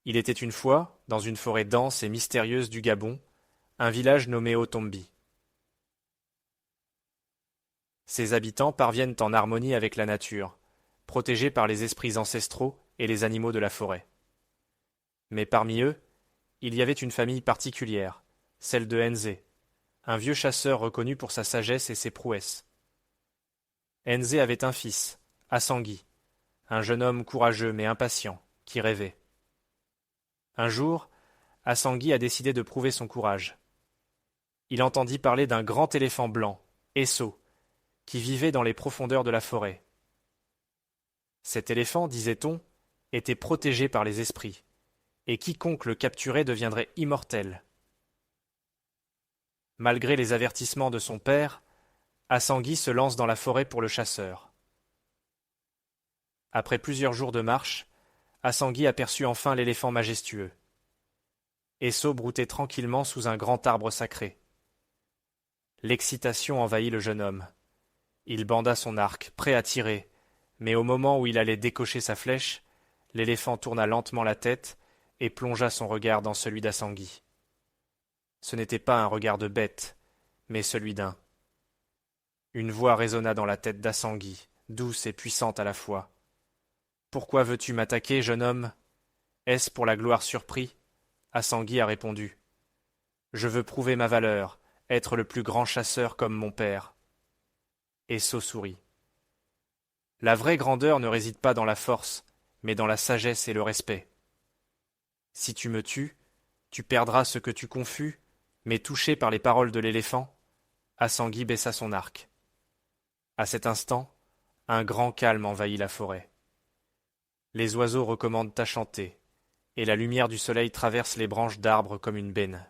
Il était une fois, dans une forêt dense et mystérieuse du Gabon, un village nommé Otombi. Ses habitants parviennent en harmonie avec la nature, protégés par les esprits ancestraux et les animaux de la forêt. Mais parmi eux, il y avait une famille particulière, celle de Nzé, un vieux chasseur reconnu pour sa sagesse et ses prouesses. Nzé avait un fils, Assangui, un jeune homme courageux mais impatient, qui rêvait. Un jour, Assangui a décidé de prouver son courage. Il entendit parler d'un grand éléphant blanc, Esso, qui vivait dans les profondeurs de la forêt. Cet éléphant, disait-on, était protégé par les esprits, et quiconque le capturait deviendrait immortel. Malgré les avertissements de son père, Assangui se lance dans la forêt pour le chasseur. Après plusieurs jours de marche, Assangui aperçut enfin l'éléphant majestueux. Esso broutait tranquillement sous un grand arbre sacré. L'excitation envahit le jeune homme. Il banda son arc, prêt à tirer, mais au moment où il allait décocher sa flèche, l'éléphant tourna lentement la tête et plongea son regard dans celui d'Assangui. Ce n'était pas un regard de bête, mais celui d'un. Une voix résonna dans la tête d'Assangui, douce et puissante à la fois. « Pourquoi veux-tu m'attaquer, jeune homme ? Est-ce pour la gloire surpris ?» Assangui a répondu. « Je veux prouver ma valeur, être le plus grand chasseur comme mon père. » Esso sourit. « La vraie grandeur ne réside pas dans la force, mais dans la sagesse et le respect. Si tu me tues, tu perdras ce que tu confus, mais touché par les paroles de l'éléphant, Assangui baissa son arc. À cet instant, un grand calme envahit la forêt. Les oiseaux recommandent à chanter, et la lumière du soleil traverse les branches d'arbres comme une benne.